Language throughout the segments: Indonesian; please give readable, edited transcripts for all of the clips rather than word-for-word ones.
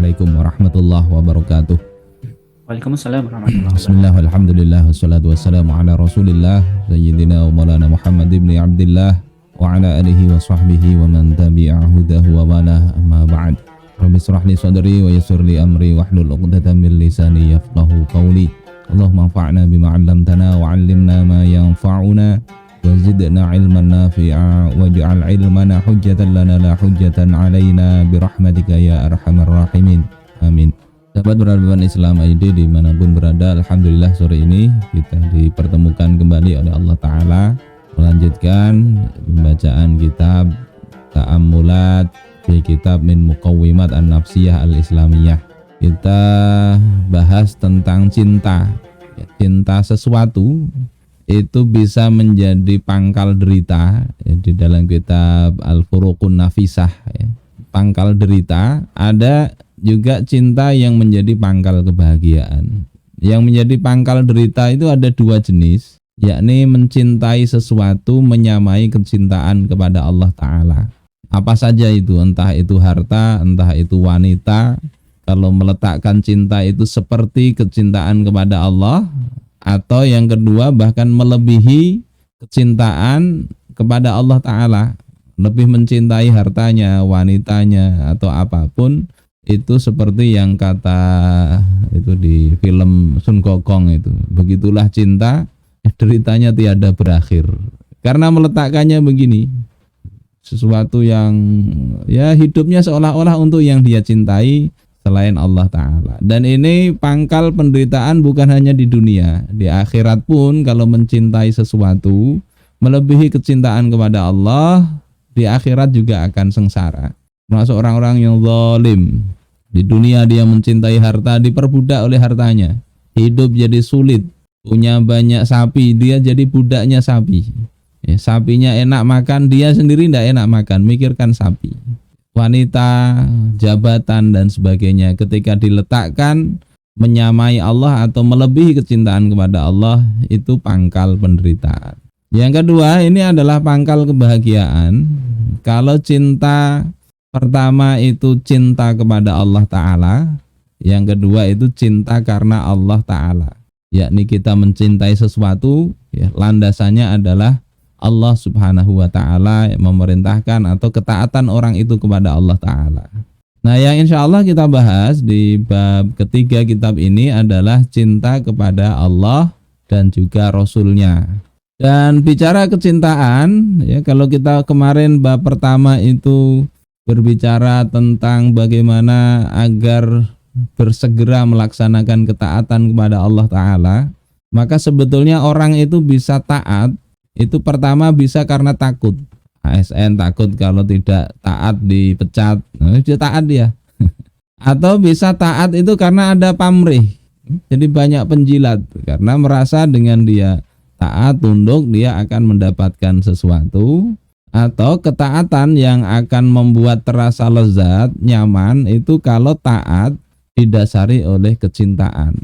Assalamualaikum warahmatullahi wabarakatuh. Waalaikumsalam warahmatullahi wabarakatuh. Bismillah, alhamdulillah, wassalatu wassalamu ala rasulillah Sayyidina wa maulana Muhammad ibn Abdillah wa ala alihi wa sahbihi wa man tabi'a hudahu wa wala, amma ba'd. Rabbi shrah li sadri wa yassir li amri wahlul 'uqdatam min lisani yafqahu qawli. Allahumma anfa'na bima 'allamtana wa 'allimna ma yanfa'una wa zidna 'ilman nafi'a waj'al 'ilmana hujjatan lana la hujjatan 'alaina bi rahmatika ya arhamar rahimin. Amin. Sahabat beragama Islam ID dimanapun berada, alhamdulillah sore ini kita dipertemukan kembali oleh Allah Ta'ala melanjutkan pembacaan kitab Ta'ammulat fi kitab min Muqawwimat an-Nafsiyah al-Islamiyah. Kita bahas tentang cinta. Cinta sesuatu itu bisa menjadi pangkal derita, di dalam kitab Al-Furuqun Nafisah, pangkal derita. Ada juga cinta yang menjadi pangkal kebahagiaan. Yang menjadi pangkal derita itu ada dua jenis, yakni mencintai sesuatu menyamai kecintaan kepada Allah Ta'ala. Apa saja itu, entah itu harta, entah itu wanita. Kalau meletakkan cinta itu seperti kecintaan kepada Allah, atau yang kedua bahkan melebihi kecintaan kepada Allah Ta'ala, lebih mencintai hartanya, wanitanya, atau apapun. Itu seperti yang kata itu di film Sun Gokong itu, begitulah cinta, deritanya tiada berakhir. Karena meletakkannya begini, sesuatu yang ya hidupnya seolah-olah untuk yang dia cintai selain Allah Ta'ala. Dan ini pangkal penderitaan bukan hanya di dunia, di akhirat pun kalau mencintai sesuatu melebihi kecintaan kepada Allah, di akhirat juga akan sengsara. Termasuk orang-orang yang zalim. Di dunia dia mencintai harta, diperbudak oleh hartanya. Hidup jadi sulit, punya banyak sapi, dia jadi budaknya sapi. Sapinya enak makan, dia sendiri tidak enak makan, mikirkan sapi. Wanita, jabatan dan sebagainya, ketika diletakkan menyamai Allah atau melebihi kecintaan kepada Allah, itu pangkal penderitaan. Yang kedua, ini adalah pangkal kebahagiaan. Kalau cinta pertama itu cinta kepada Allah Ta'ala, yang kedua itu cinta karena Allah Ta'ala, yakni kita mencintai sesuatu, landasannya adalah Allah Subhanahu wa Ta'ala memerintahkan atau ketaatan orang itu kepada Allah Ta'ala. Nah, yang insya Allah kita bahas di bab ketiga kitab ini adalah cinta kepada Allah dan juga Rasulnya. Dan bicara kecintaan, ya, kalau kita kemarin bab pertama itu berbicara tentang bagaimana agar bersegera melaksanakan ketaatan kepada Allah Ta'ala, maka sebetulnya orang itu bisa taat. Itu pertama bisa karena takut. ASN takut kalau tidak taat dipecat, dia taat dia. Atau bisa taat itu karena ada pamrih. Jadi banyak penjilat, karena merasa dengan dia taat, tunduk, dia akan mendapatkan sesuatu. Atau ketaatan yang akan membuat terasa lezat, nyaman, itu kalau taat didasari oleh kecintaan.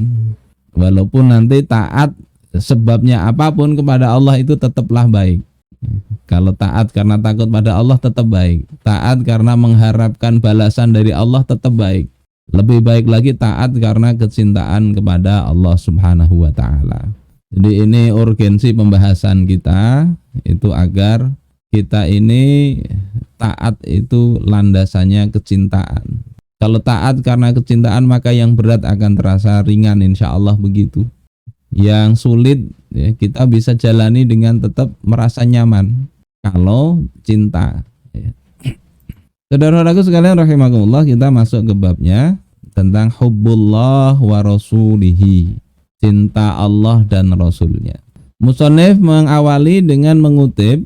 Walaupun nanti taat sebabnya apapun kepada Allah itu tetaplah baik. Kalau taat karena takut pada Allah tetap baik. Taat karena mengharapkan balasan dari Allah tetap baik. Lebih baik lagi taat karena kecintaan kepada Allah Subhanahu wa Ta'ala. Jadi ini urgensi pembahasan kita, itu agar kita ini taat itu landasannya kecintaan. Kalau taat karena kecintaan maka yang berat akan terasa ringan, insya Allah begitu. Yang sulit ya, kita bisa jalani dengan tetap merasa nyaman kalau cinta. Saudara-saudaraku sekalian rahimakumullah, kita masuk ke babnya tentang hubbullah wa rasulihi, cinta Allah dan Rasulnya. Musannif mengawali dengan mengutip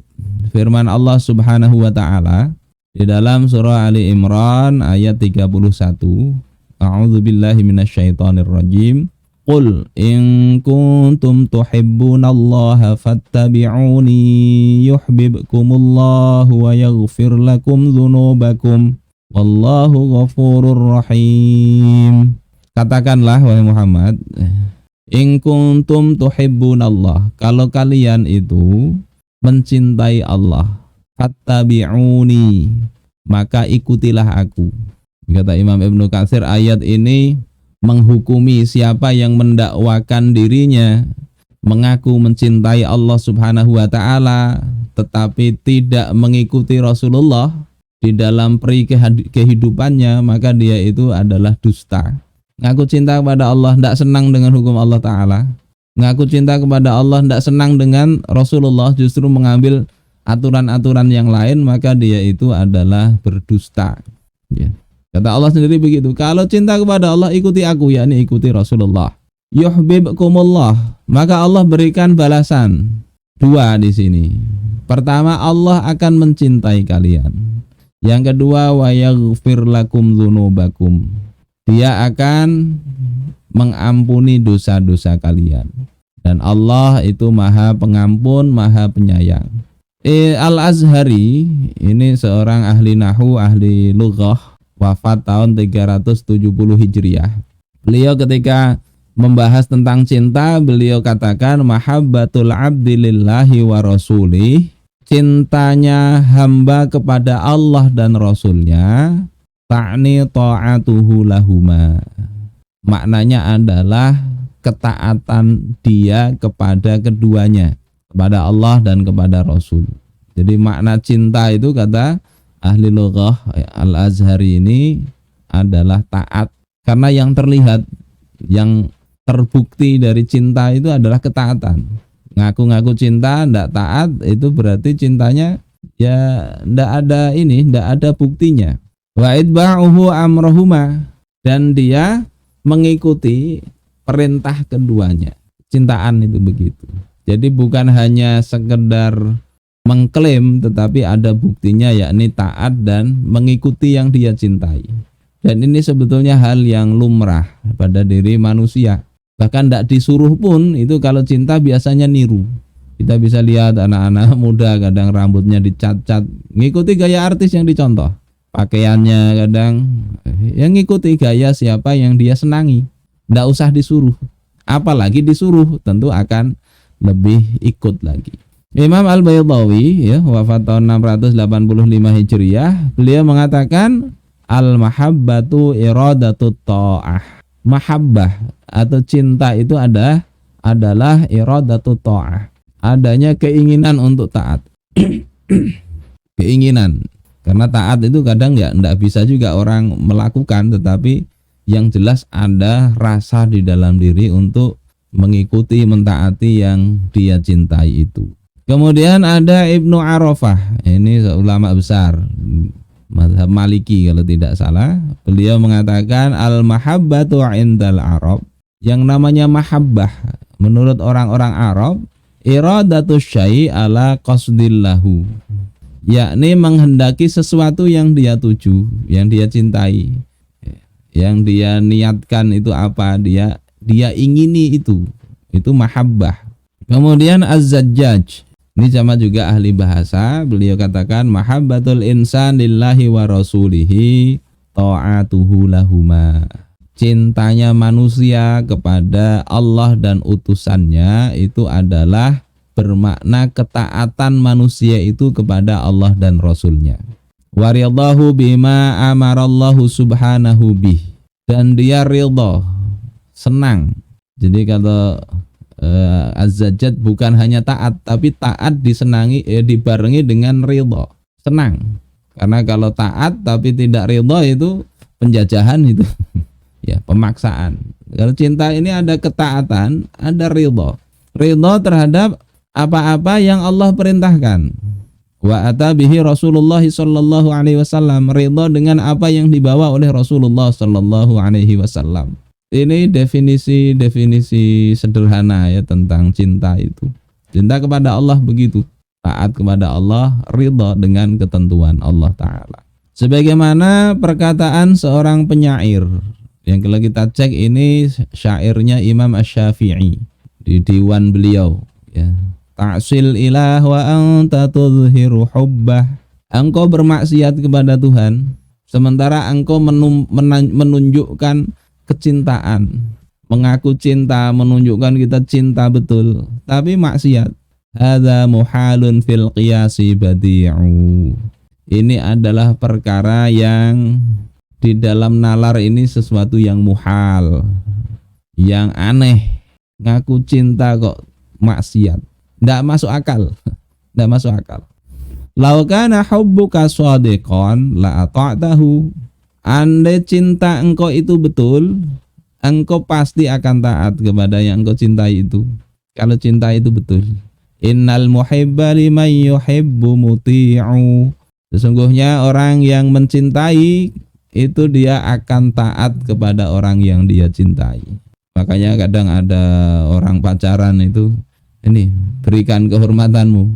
firman Allah Subhanahu wa Ta'ala di dalam surah Ali Imran ayat 31. A'udzubillahi minasyaitonirrajim. Qul in kuntum tuhibbunallaha fattabi'uni yuhibbukumullahu wa yaghfir lakum dzunubakum wallahu ghafurur rahim. Katakanlah wahai Muhammad, in kuntum tuhibbunallah, kalau kalian itu mencintai Allah, fattabi'uni, maka ikutilah aku. Kata Imam Ibnu Katsir, ayat ini menghukumi siapa yang mendakwakan dirinya mengaku mencintai Allah Subhanahu wa taala tetapi tidak mengikuti Rasulullah di dalam peri kehidupannya, maka dia itu adalah dusta. Ngaku cinta kepada Allah, tidak senang dengan hukum Allah taala. Ngaku cinta kepada Allah, tidak senang dengan Rasulullah, justru mengambil aturan-aturan yang lain, maka dia itu adalah berdusta. Ya. Kata Allah sendiri begitu. Kalau cinta kepada Allah, ikuti aku, yakni ikuti Rasulullah. Yuhibbukumullah, maka Allah berikan balasan dua di sini. Pertama, Allah akan mencintai kalian. Yang kedua, wa yaghfir lakum dzunubakum. Dia akan mengampuni dosa-dosa kalian. Dan Allah itu Maha Pengampun, Maha Penyayang. Al-Azhari ini seorang ahli nahwu, ahli lughah, wafat tahun 370 Hijriah. Beliau ketika membahas tentang cinta, beliau katakan mahabbatul abdi lillahi wa rasulih, cintanya hamba kepada Allah dan Rasulnya, ta'ni ta'atuhu lahuma. Maknanya adalah ketaatan dia kepada keduanya, kepada Allah dan kepada Rasul. Jadi makna cinta itu kata ahli lughah Al-Azhari ini adalah taat, karena yang terlihat, yang terbukti dari cinta itu adalah ketaatan. Ngaku-ngaku cinta ndak taat, itu berarti cintanya ya ndak ada buktinya. Wa idba'uhu amrahuma, dan dia mengikuti perintah keduanya. Cintaan itu begitu. Jadi bukan hanya sekedar mengklaim, tetapi ada buktinya, yakni taat dan mengikuti yang dia cintai. Dan ini sebetulnya hal yang lumrah pada diri manusia. Bahkan tidak disuruh pun, itu kalau cinta biasanya niru. Kita bisa lihat anak-anak muda kadang rambutnya dicat-cat, ngikuti gaya artis yang dicontoh. Pakaiannya kadang yang ngikuti gaya siapa yang dia senangi. Tidak usah disuruh. Apalagi disuruh, tentu akan lebih ikut lagi. Imam Al-Baydawi ya, wafat tahun 685 Hijriah, beliau mengatakan al-mahabbatu iradatut ta'ah. Mahabbah atau cinta itu adalah iradatut ta'ah. Adanya keinginan untuk taat. Keinginan. Karena taat itu kadang ya enggak bisa juga orang melakukan, tetapi yang jelas ada rasa di dalam diri untuk mengikuti, mentaati yang dia cintai itu. Kemudian ada Ibnu Arafah, ini ulama besar mazhab Maliki kalau tidak salah. Beliau mengatakan al-mahabbatu 'indal Arab, yang namanya mahabbah menurut orang-orang Arab, iradatu syai' ala qasdillahu, yakni menghendaki sesuatu yang dia tuju, yang dia cintai, yang dia niatkan itu apa, dia ingini itu mahabbah. Kemudian Az-Zajjaj, ini sama juga ahli bahasa, beliau katakan mahabbatul insan lillahi wa rasulihi ta'atuhu lahuma. Cintanya manusia kepada Allah dan utusannya itu adalah bermakna ketaatan manusia itu kepada Allah dan Rasulnya. Wa ridahu bima amarallahu subhanahu bih, dan dia ridha, senang. Jadi kalau Az-Zajjaj bukan hanya taat, tapi taat disenangi, dibarengi dengan ridha, senang. Karena kalau taat tapi tidak ridha itu penjajahan itu. Ya, pemaksaan. Kalau cinta ini ada ketaatan, ada ridha. Ridha terhadap apa-apa yang Allah perintahkan. Wa ata bihi Rasulullah sallallahu alaihi wasallam, ridha dengan apa yang dibawa oleh Rasulullah sallallahu alaihi wasallam. Ini definisi sederhana ya tentang cinta itu. Cinta kepada Allah begitu, taat kepada Allah, ridha dengan ketentuan Allah Ta'ala. Sebagaimana perkataan seorang penyair, yang kalau kita cek ini syairnya Imam Asy-Syafi'i di diwan beliau ya. Ta'sil ilah wa anta tudhiru hubbah. Engkau bermaksiat kepada Tuhan sementara engkau menunjukkan kecintaan, mengaku cinta, menunjukkan kita cinta betul, tapi maksiat. Hadza muhalun fil qiyasi badi'u. Ini adalah perkara yang Di dalam nalar ini sesuatu yang muhal, yang aneh. Ngaku cinta kok maksiat. Nggak masuk akal. Nggak masuk akal. Lau kana hubbuka shadiqan la ata'tahu. Andai cinta engkau itu betul, engkau pasti akan taat kepada yang engkau cintai itu. Kalau cinta itu betul. Innal muhibba liman yuhibbu muti'u. Sesungguhnya orang yang mencintai itu dia akan taat kepada orang yang dia cintai. Makanya kadang ada orang pacaran itu, ini berikan kehormatanmu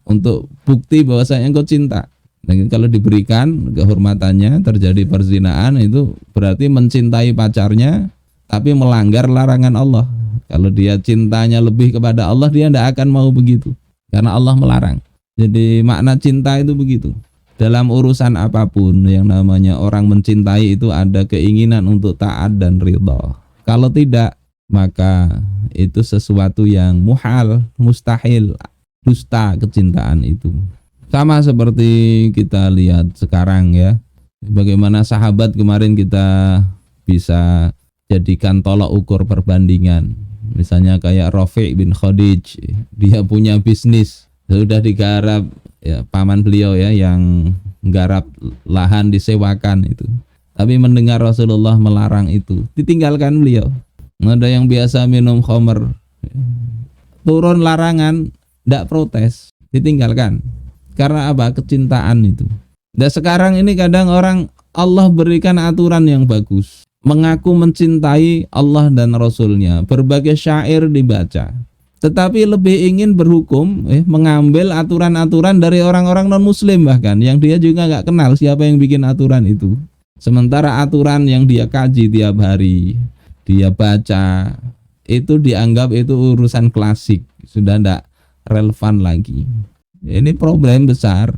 untuk bukti bahwasanya engkau cinta. Dan kalau diberikan kehormatannya terjadi perzinahan, itu berarti mencintai pacarnya tapi melanggar larangan Allah. Kalau dia cintanya lebih kepada Allah, dia tidak akan mau begitu karena Allah melarang. Jadi makna cinta itu begitu. Dalam urusan apapun yang namanya orang mencintai itu ada keinginan untuk taat dan ridha. Kalau tidak, maka itu sesuatu yang muhal, mustahil, dusta kecintaan itu. Sama seperti kita lihat sekarang ya, bagaimana sahabat kemarin kita bisa jadikan tolak ukur perbandingan. Misalnya kayak Rafi' bin Khadij, dia punya bisnis, sudah digarap ya, paman beliau ya yang garap lahan disewakan itu. Tapi mendengar Rasulullah melarang itu, ditinggalkan beliau. Ada yang biasa minum khamr, turun larangan, tidak protes, ditinggalkan. Karena apa? Kecintaan itu. Dan sekarang ini kadang orang Allah berikan aturan yang bagus, mengaku mencintai Allah dan Rasulnya, berbagai syair dibaca, tetapi lebih ingin berhukum, mengambil aturan-aturan dari orang-orang non-muslim bahkan, yang dia juga nggak kenal siapa yang bikin aturan itu. Sementara aturan yang dia kaji tiap hari, dia baca, itu dianggap itu urusan klasik, sudah tidak relevan lagi. Ini problem besar.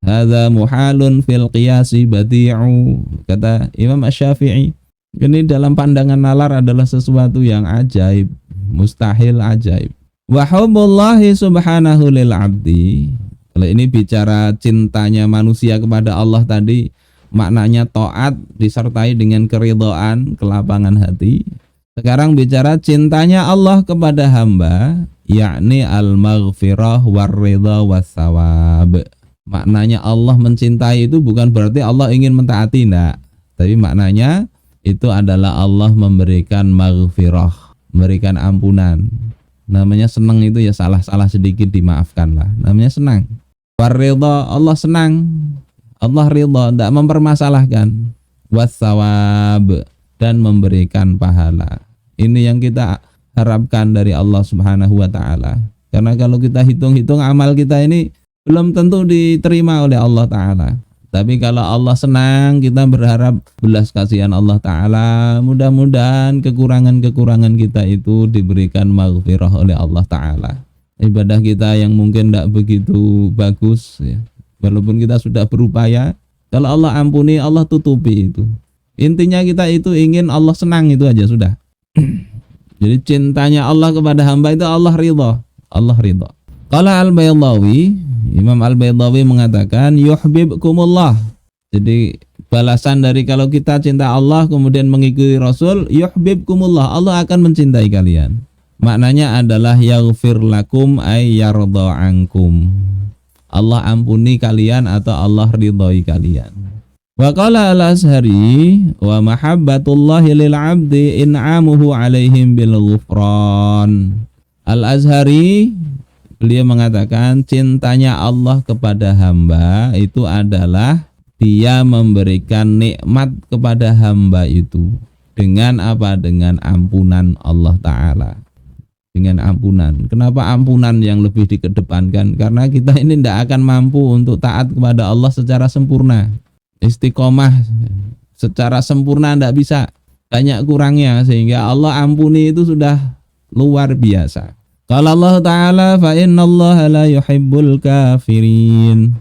Hadza muhalun fil qiyasi badi'u, kata Imam Asy-Syafi'i. Ini dalam pandangan nalar adalah sesuatu yang ajaib, mustahil ajaib. Wa hubbullahi subhanahu lil 'abdi. Kalau ini bicara cintanya manusia kepada Allah tadi, maknanya taat disertai dengan keridhaan, kelapangan hati. Sekarang bicara cintanya Allah kepada hamba, yakni al-maghfirah war-ridha was-sawab. Maknanya Allah mencintai itu bukan berarti Allah ingin mentaati, enggak. Tapi maknanya itu adalah Allah memberikan maghfirah, memberikan ampunan. Namanya senang itu ya salah-salah sedikit dimaafkan lah. Namanya senang. War-ridha, Allah senang. Allah ridha, tidak mempermasalahkan. Was-sawab, dan memberikan pahala. Ini yang kita harapkan dari Allah Subhanahu wa taala. Karena kalau kita hitung-hitung amal kita ini belum tentu diterima oleh Allah taala. Tapi kalau Allah senang, kita berharap belas kasihan Allah taala. Mudah-mudahan kekurangan-kekurangan kita itu diberikan maghfirah oleh Allah taala. Ibadah kita yang mungkin tidak begitu bagus ya, walaupun kita sudah berupaya, kalau Allah ampuni, Allah tutupi itu. Intinya kita itu ingin Allah senang, itu aja sudah. Jadi cintanya Allah kepada hamba itu Allah ridha. Allah ridha. Qala Al-Baydawi, Imam Al-Baydawi mengatakan yuhibbukumullah. Jadi balasan dari kalau kita cinta Allah kemudian mengikuti Rasul, yuhibbukumullah, Allah akan mencintai kalian. Maknanya adalah yaghfir lakum ay yardha ankum. Allah ampuni kalian atau Allah ridhoi kalian. Wa qala al-Azhari wa mahabbatullahi lil 'abdi in'amuhu 'alaihim bil ghufran. Al-Azhari beliau mengatakan cintanya Allah kepada hamba itu adalah dia memberikan nikmat kepada hamba itu dengan apa? Dengan ampunan Allah taala. Dengan ampunan. Kenapa ampunan yang lebih dikedepankan? Karena kita ini tidak akan mampu untuk taat kepada Allah secara sempurna. Istiqomah secara sempurna tidak bisa, banyak kurangnya, sehingga Allah ampuni itu sudah luar biasa. Qala Allah Ta'ala fa innallaha la yuhibbul kafirin.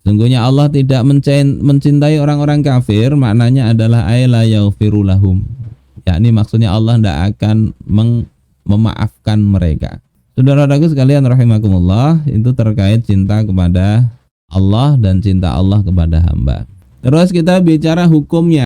Sungguhnya Allah tidak mencintai orang-orang kafir, maknanya adalah ay la yaghfiru lahum. Yakni maksudnya Allah tidak akan memaafkan mereka. Saudara-saudaraku sekalian rahimakumullah, itu terkait cinta kepada Allah dan cinta Allah kepada hamba. Terus kita bicara hukumnya.